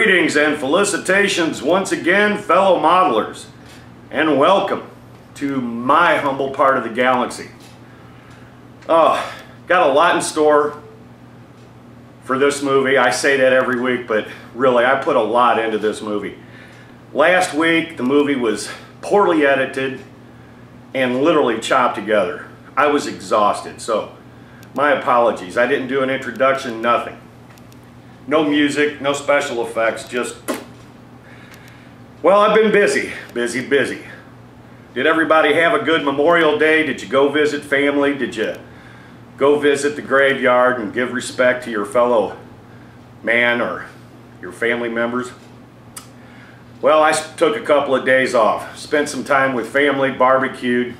Greetings and felicitations once again, fellow modelers, and welcome to my humble part of the galaxy. Got a lot in store for this movie. I say that every week, but really I put a lot into this movie. Last week the movie was poorly edited and literally chopped together. I was exhausted, so my apologies. I didn't do an introduction, nothing. No music, no special effects, just... Well, I've been busy. Did everybody have a good Memorial Day? Did you go visit family? Did you go visit the graveyard and give respect to your fellow man or your family members? Well, I took a couple of days off. Spent some time with family, barbecued.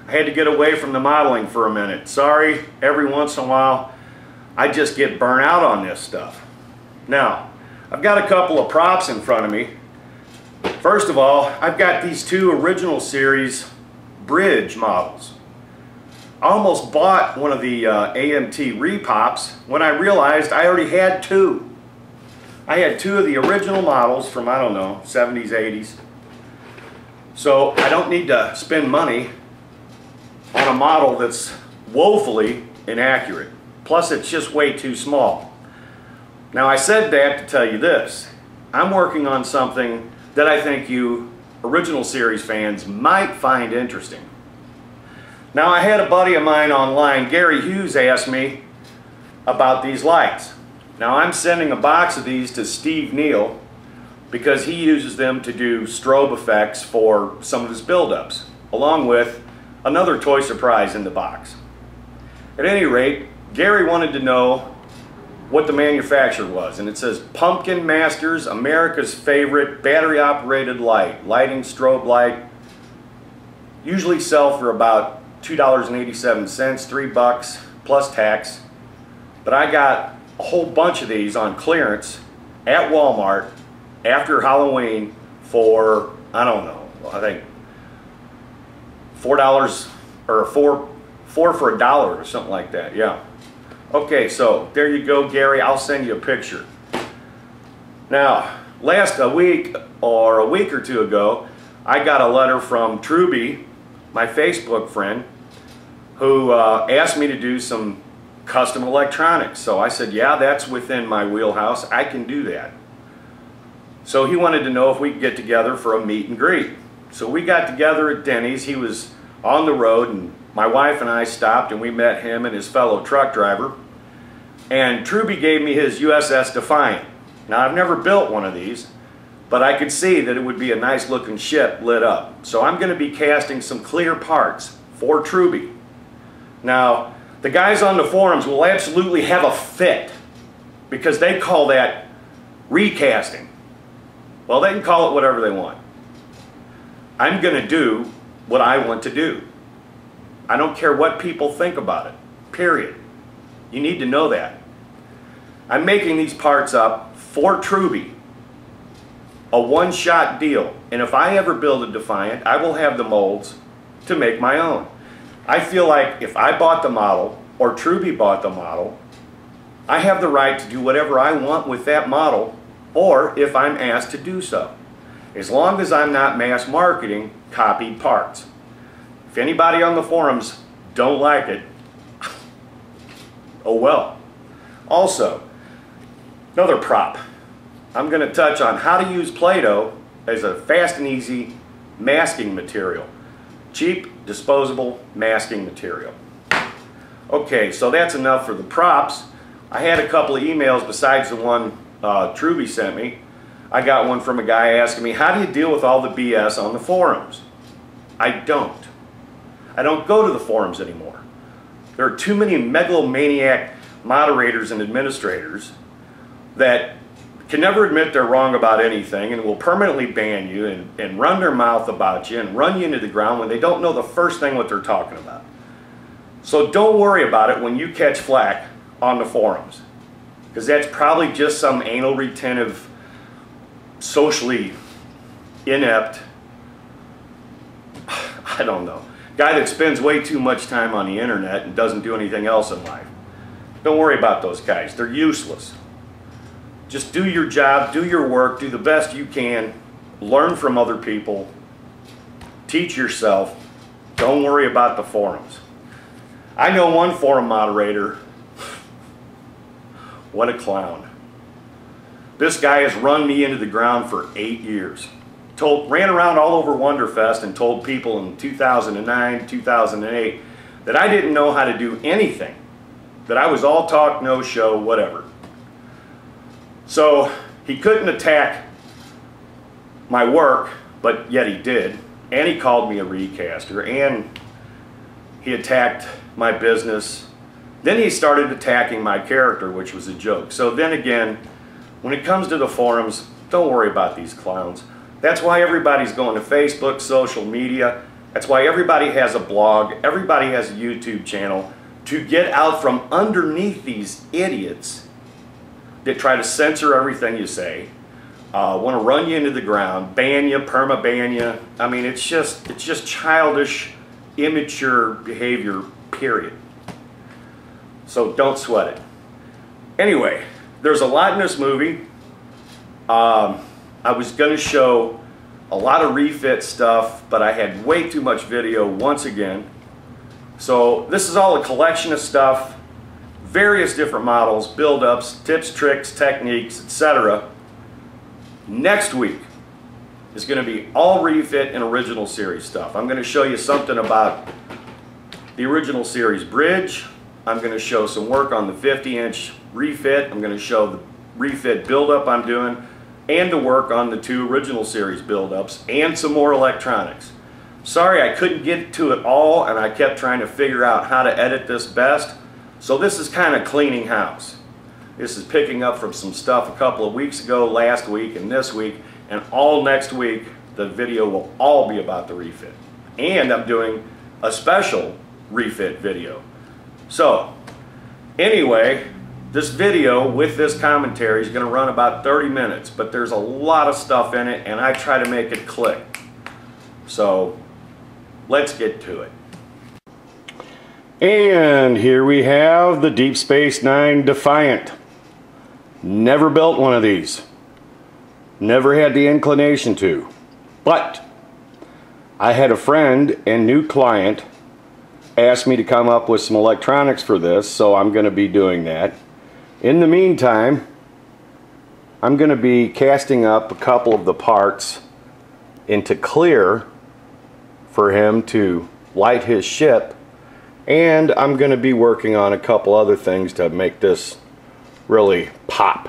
I had to get away from the modeling for a minute. Sorry, every once in a while, I just get burnt out on this stuff. Now, I've got a couple of props in front of me. First of all, I've got these two original series bridge models. I almost bought one of the AMT Repops when I realized I already had two. I had two of the original models from, I don't know, 70s, 80s. So I don't need to spend money on a model that's woefully inaccurate. Plus, it's just way too small. Now, I said that to tell you this. I'm working on something that I think you original series fans might find interesting. Now, I had a buddy of mine online, Gary Hughes, asked me about these lights. Now, I'm sending a box of these to Steve Neal because he uses them to do strobe effects for some of his build-ups, along with another toy surprise in the box. At any rate, Gary wanted to know what the manufacturer was, and it says Pumpkin Masters, America's favorite battery operated light, lighting strobe light. Usually sell for about $2.87, $3 plus tax. But I got a whole bunch of these on clearance at Walmart after Halloween for, I don't know, I think $4 or four for $1 or something like that. Yeah. Okay, so there you go, Gary. I'll send you a picture. Now, last week or a week or two ago, I got a letter from Truby, my Facebook friend, who asked me to do some custom electronics. So I said, yeah, that's within my wheelhouse. I can do that. So he wanted to know if we could get together for a meet and greet. So we got together at Denny's. He was on the road, and my wife and I stopped and we met him and his fellow truck driver. And Truby gave me his USS Defiant. Now, I've never built one of these, but I could see that it would be a nice looking ship lit up. So I'm going to be casting some clear parts for Truby. Now, the guys on the forums will absolutely have a fit because they call that recasting. Well, they can call it whatever they want. I'm going to do what I want to do. I don't care what people think about it, period. You need to know that. I'm making these parts up for Truby, a one-shot deal. And if I ever build a Defiant, I will have the molds to make my own. I feel like if I bought the model or Truby bought the model, I have the right to do whatever I want with that model, or if I'm asked to do so, as long as I'm not mass marketing copied parts. If anybody on the forums don't like it, oh well. Also, another prop. I'm going to touch on how to use Play-Doh as a fast and easy masking material. Cheap, disposable masking material. Okay, so that's enough for the props. I had a couple of emails besides the one Truby sent me. I got one from a guy asking me, how do you deal with all the BS on the forums? I don't. I don't go to the forums anymore. There are too many megalomaniac moderators and administrators that can never admit they're wrong about anything and will permanently ban you and run their mouth about you and run you into the ground when they don't know the first thing what they're talking about. So don't worry about it when you catch flack on the forums, because that's probably just some anal retentive, socially inept, I don't know, guy that spends way too much time on the internet and doesn't do anything else in life. Don't worry about those guys. They're useless. Just do your job, do your work, do the best you can, learn from other people, teach yourself, don't worry about the forums. I know one forum moderator, what a clown. This guy has run me into the ground for 8 years. Ran around all over Wonderfest and told people in 2009, 2008 that I didn't know how to do anything. That I was all talk, no show, whatever. So he couldn't attack my work, but yet he did. And he called me a recaster, and he attacked my business. Then he started attacking my character, which was a joke. So then again, when it comes to the forums, don't worry about these clowns. That's why everybody's going to Facebook, social media. That's why everybody has a blog, everybody has a YouTube channel, to get out from underneath these idiots that try to censor everything you say, want to run you into the ground, ban you, perma-ban you. I mean, it's just childish, immature behavior, period. So don't sweat it. Anyway, there's a lot in this movie. I was going to show a lot of refit stuff, but I had way too much video once again. So this is all a collection of stuff, various different models, build-ups, tips, tricks, techniques, etc. Next week is going to be all refit and original series stuff. I'm going to show you something about the original series bridge. I'm going to show some work on the 50-inch refit. I'm going to show the refit build-up I'm doing, and to work on the 2 original series build-ups, and some more electronics. Sorry I couldn't get to it all, and I kept trying to figure out how to edit this best. So this is kind of cleaning house. This is picking up from some stuff a couple of weeks ago, last week, and this week, and all next week the video will all be about the refit. And I'm doing a special refit video. So anyway, this video with this commentary is going to run about 30 minutes, but there's a lot of stuff in it, and I try to make it click. So let's get to it. And here we have the Deep Space Nine Defiant. Never built one of these. Never had the inclination to. But I had a friend and new client ask me to come up with some electronics for this, so I'm going to be doing that. In the meantime, I'm going to be casting up a couple of the parts into clear for him to light his ship, and I'm going to be working on a couple other things to make this really pop.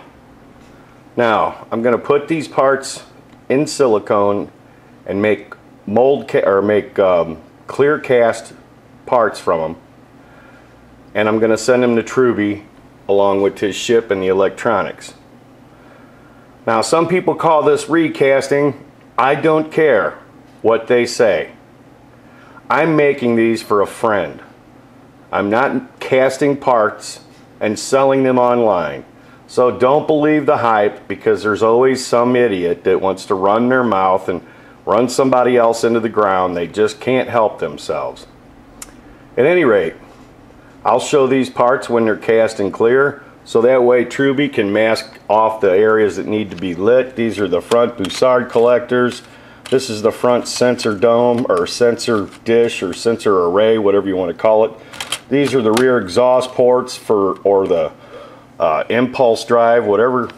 Now I'm going to put these parts in silicone and make clear cast parts from them, and I'm going to send them to Truby along with his ship and the electronics. Now some people call this recasting. I don't care what they say. I'm making these for a friend. I'm not casting parts and selling them online. So don't believe the hype, because there's always some idiot that wants to run their mouth and run somebody else into the ground. They just can't help themselves. At any rate, I'll show these parts when they're cast and clear, so that way Truby can mask off the areas that need to be lit. These are the front Bussard collectors. This is the front sensor dome, or sensor dish, or sensor array, whatever you want to call it. These are the rear exhaust ports or the impulse drive, whatever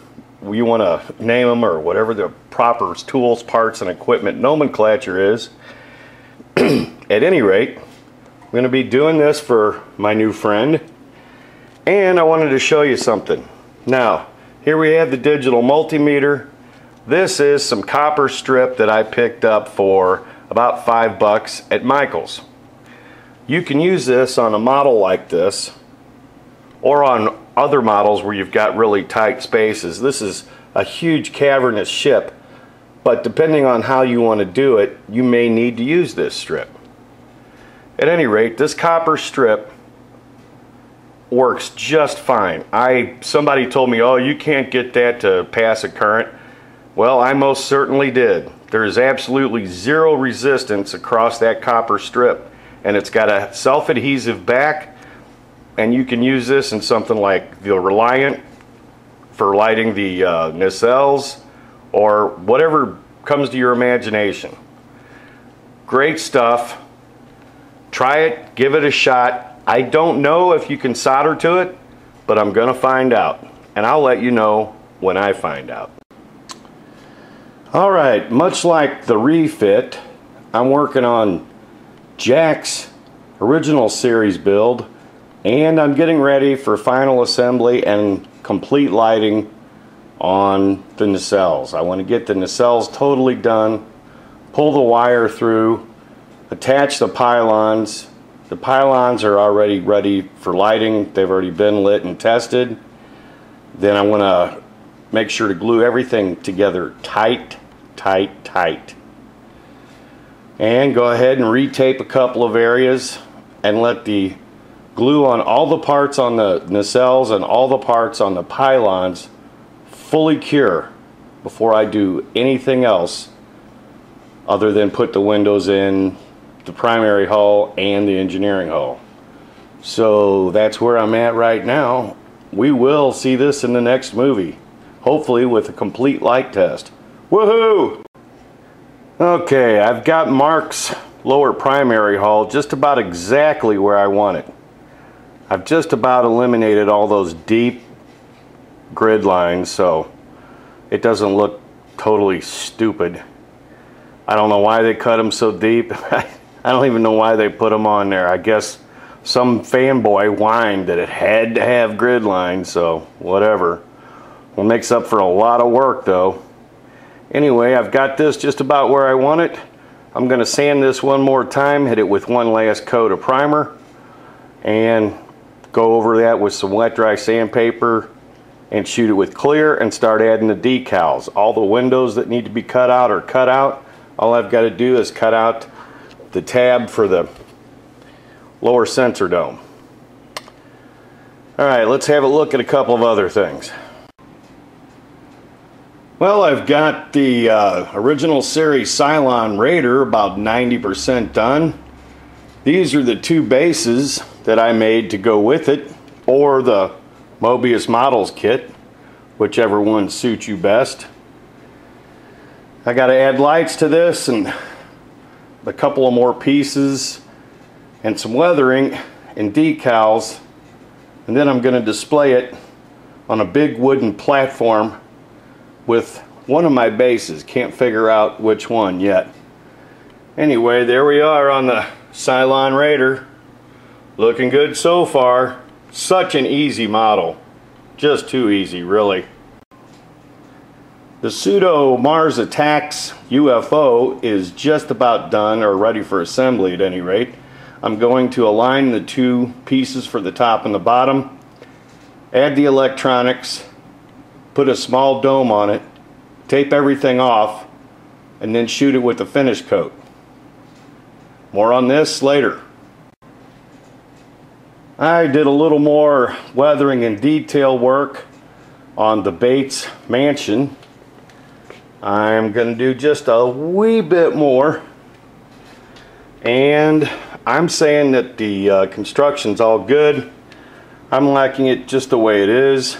you want to name them, or whatever the proper tools, parts, and equipment nomenclature is. At any rate, I'm going to be doing this for my new friend, and I wanted to show you something. Now, here we have the digital multimeter. This is some copper strip that I picked up for about $5 at Michael's. You can use this on a model like this, or on other models where you've got really tight spaces. This is a huge cavernous ship, but depending on how you want to do it, you may need to use this strip. At any rate, this copper strip works just fine. Somebody told me, oh, you can't get that to pass a current. Well, I most certainly did. There is absolutely zero resistance across that copper strip, and it's got a self-adhesive back, and you can use this in something like the Reliant for lighting the nacelles or whatever comes to your imagination. Great stuff. Try it, give it a shot. I don't know if you can solder to it, but I'm gonna find out, and I'll let you know when I find out. All right, much like the refit, I'm working on Jack's original series build, and I'm getting ready for final assembly and complete lighting on the nacelles. I want to get the nacelles totally done, pull the wire through, attach the pylons. The pylons are already ready for lighting. They've already been lit and tested. Then I want to make sure to glue everything together tight. And go ahead and retape a couple of areas and let the glue on all the parts on the nacelles and all the parts on the pylons fully cure before I do anything else other than put the windows in the primary hull and the engineering hull. So that's where I'm at right now. We will see this in the next movie, hopefully with a complete light test. Woohoo! Okay, I've got Mark's lower primary hull just about exactly where I want it. I've just about eliminated all those deep grid lines so it doesn't look totally stupid. I don't know why they cut them so deep. I don't even know why they put them on there. I guess some fanboy whined that it had to have grid lines, so whatever. Will makes up for a lot of work though. Anyway, I've got this just about where I want it. I'm going to sand this one more time, hit it with one last coat of primer, and go over that with some wet dry sandpaper and shoot it with clear and start adding the decals. All the windows that need to be cut out are cut out. All I've got to do is cut out the tab for the lower sensor dome. Alright, let's have a look at a couple of other things. Well, I've got the original series Cylon Raider about 90% done. These are the two bases that I made to go with it, or the Mobius Models kit, whichever one suits you best. I got to add lights to this and a couple of more pieces and some weathering and decals, and then I'm going to display it on a big wooden platform with one of my bases. Can't figure out which one yet. Anyway, there we are on the Cylon Raider. Looking good so far. Such an easy model. Just too easy, really. The Pseudo Mars Attacks UFO is just about done, or ready for assembly at any rate. I'm going to align the two pieces for the top and the bottom, add the electronics, put a small dome on it, tape everything off, and then shoot it with a finish coat. More on this later. I did a little more weathering and detail work on the Bates Mansion. I'm going to do just a wee bit more, and I'm saying that the construction's all good. I'm liking it just the way it is.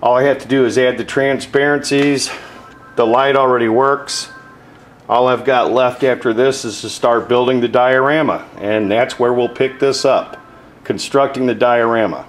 All I have to do is add the transparencies. The light already works. All I've got left after this is to start building the diorama, and that's where we'll pick this up, constructing the diorama.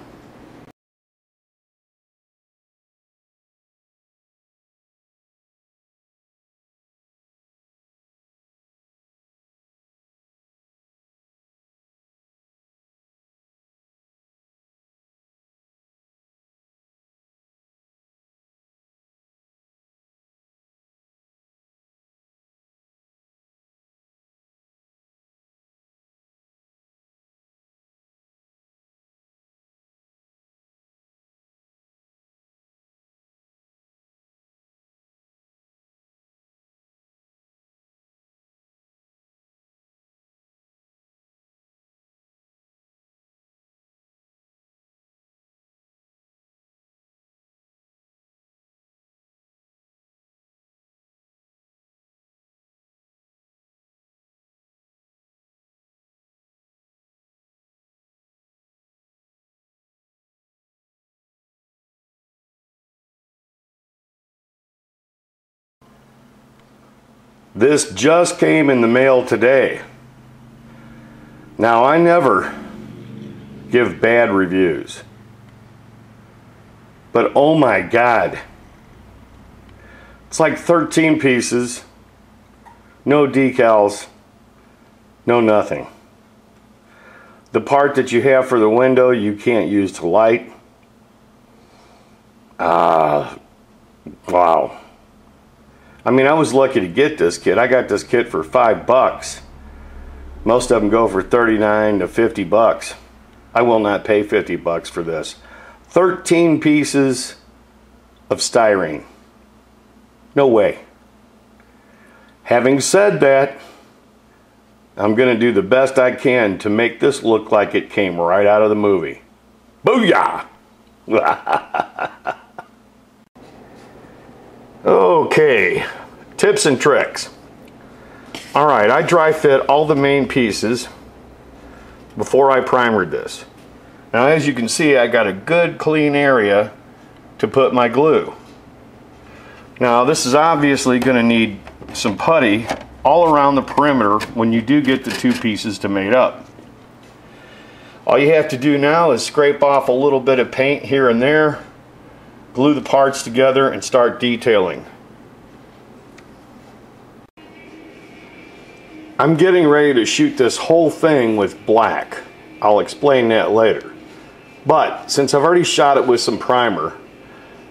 This just came in the mail today. Now, I never give bad reviews, but oh my God, it's like 13 pieces, no decals, no nothing. The part that you have for the window you can't use to light. Wow. I mean, I was lucky to get this kit. I got this kit for $5. Most of them go for 39 to 50 bucks. I will not pay 50 bucks for this. 13 pieces of styrene. No way. Having said that, I'm going to do the best I can to make this look like it came right out of the movie. Booyah! Okay, tips and tricks. Alright, I dry fit all the main pieces before I primered this. Now, as you can see, I got a good clean area to put my glue. Now, this is obviously going to need some putty all around the perimeter when you do get the two pieces to mate up. All you have to do now is scrape off a little bit of paint here and there, glue the parts together, and start detailing. I'm getting ready to shoot this whole thing with black. I'll explain that later. But since I've already shot it with some primer,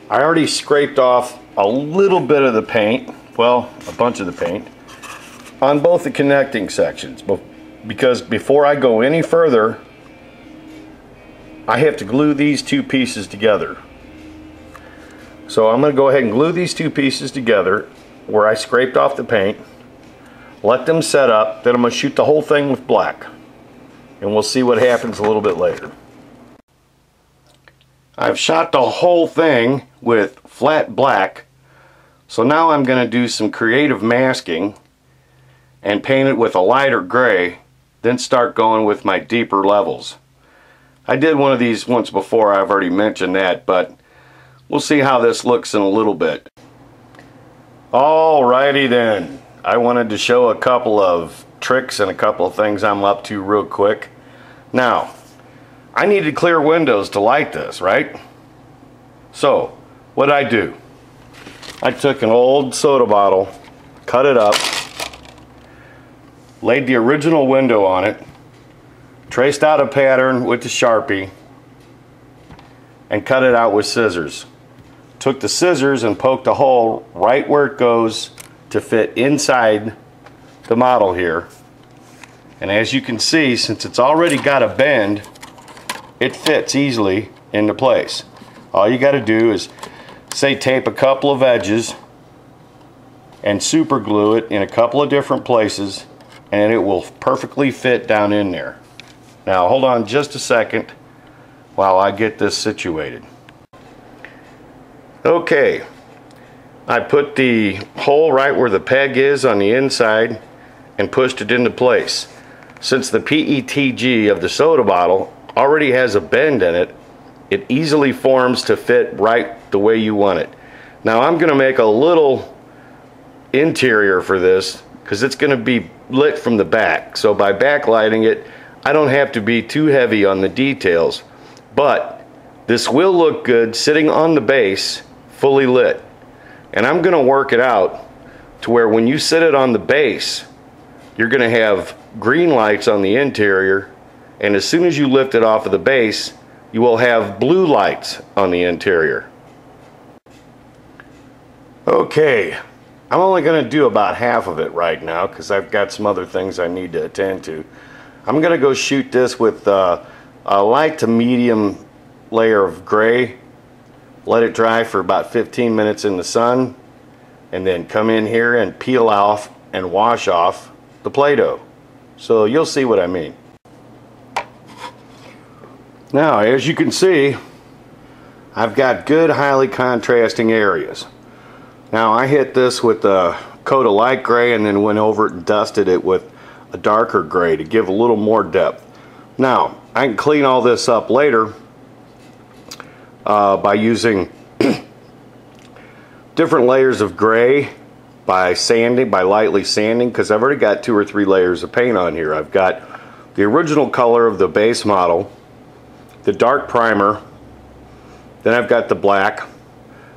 I already scraped off a little bit of the paint, well, a bunch of the paint, on both the connecting sections. Because before I go any further, I have to glue these two pieces together. So I'm going to go ahead and glue these two pieces together where I scraped off the paint. Let them set up, then I'm going to shoot the whole thing with black. And we'll see what happens a little bit later. I've shot the whole thing with flat black. So now I'm going to do some creative masking and paint it with a lighter gray, then start going with my deeper levels. I did one of these once before, I've already mentioned that, but we'll see how this looks in a little bit. Alrighty then. I wanted to show a couple of tricks and a couple of things I'm up to real quick. Now, I needed clear windows to light this, right? So, what'd I do? I took an old soda bottle, cut it up, laid the original window on it, traced out a pattern with the Sharpie, and cut it out with scissors. Took the scissors and poked a hole right where it goes to fit inside the model here. And as you can see, since it's already got a bend, it fits easily into place. All you got to do is, say, tape a couple of edges and super glue it in a couple of different places, and it will perfectly fit down in there. Now hold on just a second while I get this situated. Okay, I put the hole right where the peg is on the inside and pushed it into place. Since the PETG of the soda bottle already has a bend in it, it easily forms to fit right the way you want it. Now I'm going to make a little interior for this because it's going to be lit from the back. So by backlighting it, I don't have to be too heavy on the details. But this will look good sitting on the base, fully lit. And I'm going to work it out to where when you sit it on the base, you're going to have green lights on the interior, and as soon as you lift it off of the base, you will have blue lights on the interior. Okay, I'm only going to do about half of it right now because I've got some other things I need to attend to. I'm going to go shoot this with a light to medium layer of gray. Let it dry for about 15 minutes in the sun, and then come in here and peel off and wash off the Play-Doh. So you'll see what I mean. Now, as you can see, I've got good highly contrasting areas. Now I hit this with a coat of light gray and then went over it and dusted it with a darker gray to give a little more depth. Now I can clean all this up later by using different layers of gray by sanding, by lightly sanding, because I've already got 2 or 3 layers of paint on here. I've got the original color of the base model, the dark primer, then I've got the black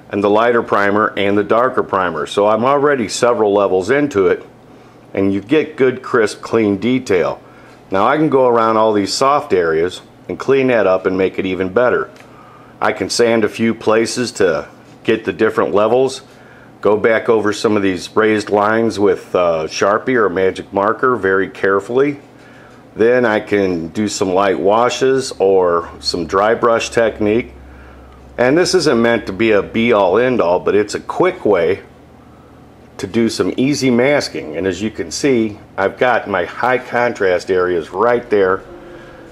and the lighter primer and the darker primer. So I'm already several levels into it, and you get good, crisp, clean detail. Now I can go around all these soft areas and clean that up and make it even better. I can sand a few places to get the different levels, go back over some of these raised lines with Sharpie or a magic marker very carefully. Then I can do some light washes or some dry brush technique. And this isn't meant to be a be-all end-all, but it's a quick way to do some easy masking. And as you can see, I've got my high contrast areas right there,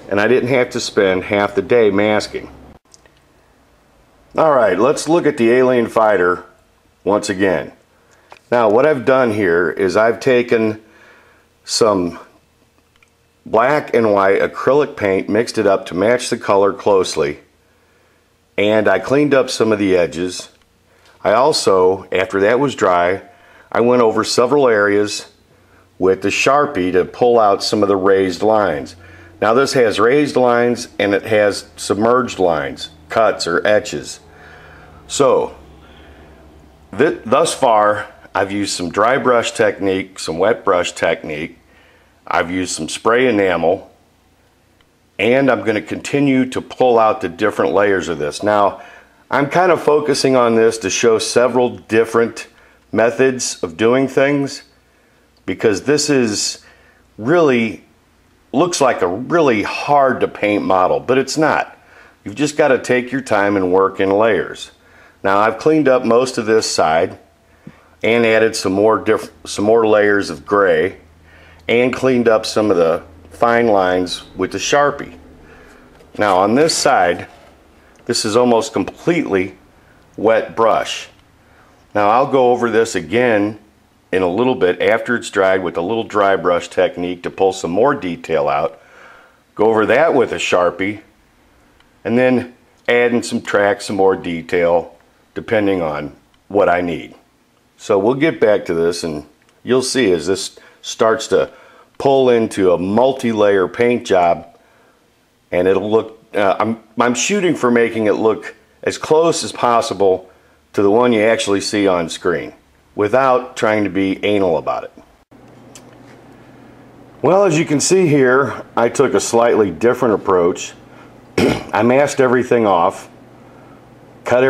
and I didn't have to spend half the day masking. Alright, let's look at the Alien Fighter once again. Now what I've done here is I've taken some black and white acrylic paint, mixed it up to match the color closely, and I cleaned up some of the edges. I also, after that was dry, I went over several areas with the Sharpie to pull out some of the raised lines. Now this has raised lines and it has submerged lines, cuts or etches. So thus far I've used some dry brush technique, some wet brush technique, I've used some spray enamel, and I'm going to continue to pull out the different layers of this. Now I'm kind of focusing on this to show several different methods of doing things, because this is really looks like a really hard to paint model, but it's not. You've just got to take your time and work in layers. Now I've cleaned up most of this side and added some more layers of gray and cleaned up some of the fine lines with the Sharpie. Now on this side, this is almost completely wet brush. Now I'll go over this again in a little bit after it's dried with a little dry brush technique to pull some more detail out. Go over that with a Sharpie, and then add and subtract some more detail depending on what I need. So we'll get back to this, and you'll see as this starts to pull into a multi-layer paint job, and it'll look, I'm shooting for making it look as close as possible to the one you actually see on screen without trying to be anal about it. Well, as you can see here, I took a slightly different approach. I masked everything off, cut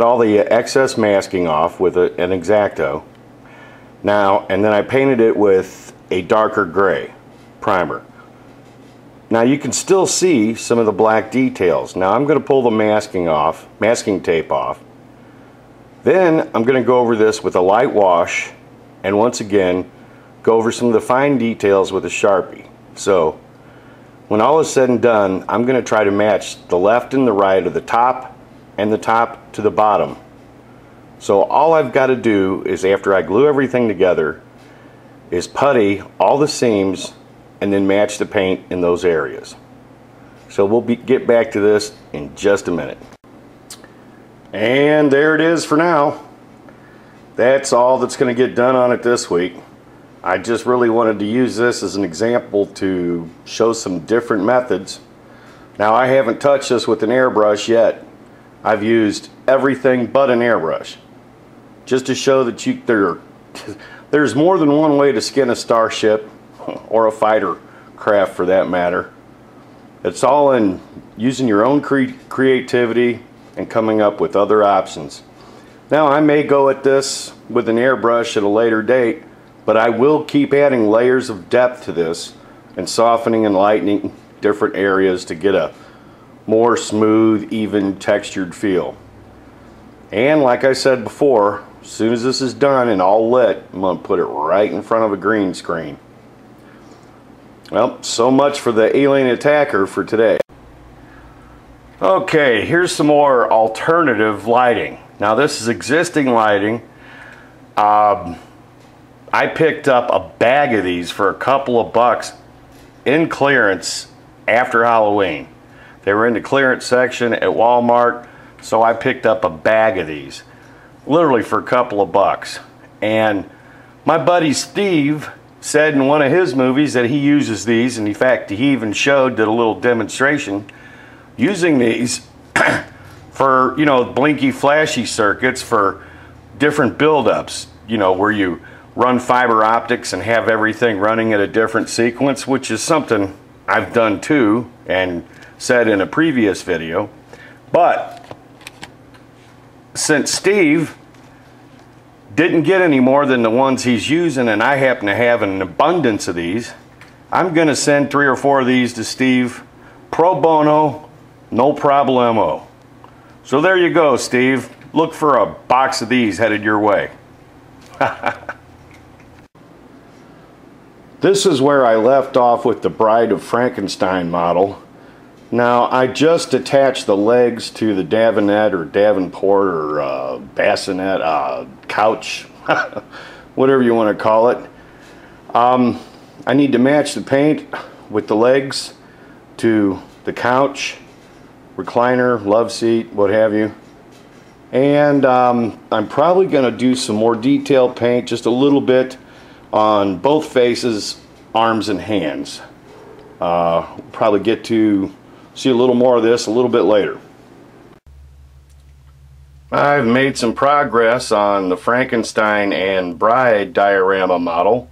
all the excess masking off with an X-Acto. Now, and then I painted it with a darker gray primer. Now you can still see some of the black details. Now I'm going to pull the masking tape off. Then I'm going to go over this with a light wash, and once again go over some of the fine details with a Sharpie. So when all is said and done, I'm going to try to match the left and the right of the top and the top to the bottom. So all I've got to do is, after I glue everything together, is putty all the seams and then match the paint in those areas. So we'll get back to this in just a minute. And there it is for now. That's all that's going to get done on it this week. I just really wanted to use this as an example to show some different methods. Now I haven't touched this with an airbrush yet. I've used everything but an airbrush, just to show that there's more than one way to skin a starship, or a fighter craft for that matter. It's all in using your own creativity and coming up with other options. Now I may go at this with an airbrush at a later date, but I will keep adding layers of depth to this and softening and lightening different areas to get a more smooth, even textured feel. And like I said before, as soon as this is done and all lit, I'm going to put it right in front of a green screen. Well, so much for the Alien Attacker for today. Okay, here's some more alternative lighting. Now this is existing lighting. I picked up a bag of these for a couple of bucks in clearance after Halloween. They were in the clearance section at Walmart, so I picked up a bag of these, literally for a couple of bucks. And My buddy Steve said in one of his movies that he uses these, and in fact he even showed, did a little demonstration using these for, you know, blinky flashy circuits for different buildups, you know, where you run fiber optics and have everything running at a different sequence, which is something I've done too and said in a previous video. But since Steve didn't get any more than the ones he's using, and I happen to have an abundance of these, I'm gonna send 3 or 4 of these to Steve pro bono, no problemo. So there you go, Steve. Look for a box of these headed your way. This is where I left off with the Bride of Frankenstein model. Now, I just attached the legs to the Davenette or Davenport or bassinet, couch, whatever you want to call it. I need to match the paint with the legs to the couch, recliner, love seat, what have you. And I'm probably going to do some more detailed paint, just a little bit, on both faces, arms and hands. Probably get to see a little more of this a little bit later. I've made some progress on the Frankenstein and Bride diorama model.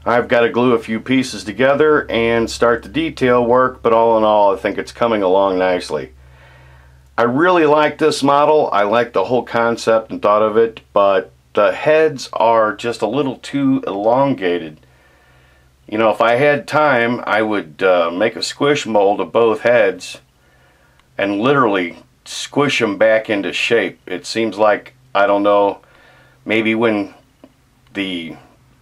I've got to glue a few pieces together and start the detail work, but all in all I think it's coming along nicely. I really like this model. I like the whole concept and thought of it, but the heads are just a little too elongated. You know, if I had time, I would make a squish mold of both heads and literally squish them back into shape. It seems like, I don't know, maybe when the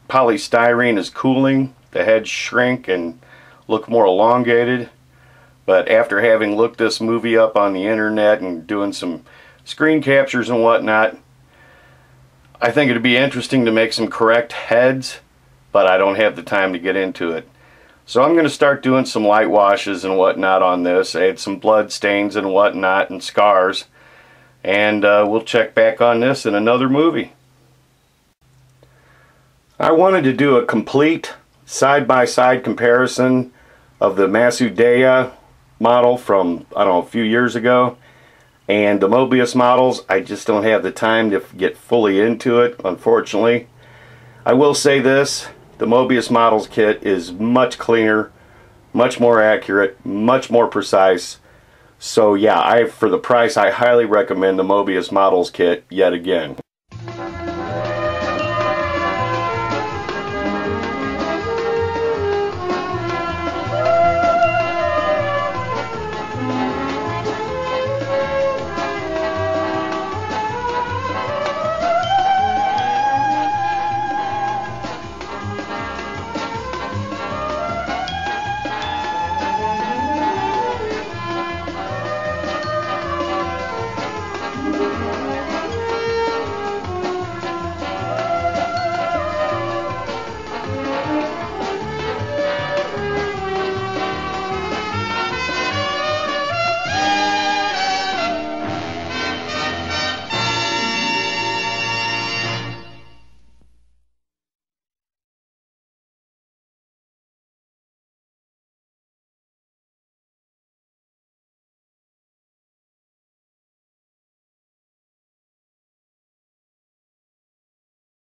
polystyrene is cooling, the heads shrink and look more elongated. But after having looked this movie up on the internet and doing some screen captures and whatnot, I think it'd be interesting to make some correct heads, but I don't have the time to get into it. So I'm going to start doing some light washes and whatnot on this, add some blood stains and whatnot and scars, and we'll check back on this in another movie. I wanted to do a complete side-by-side comparison of the Masudea model from, I don't know, a few years ago and the Mobius models. I just don't have the time to get fully into it, unfortunately. I will say this, the Mobius models kit is much cleaner, much more accurate, much more precise. So yeah, for the price, I highly recommend the Mobius models kit yet again.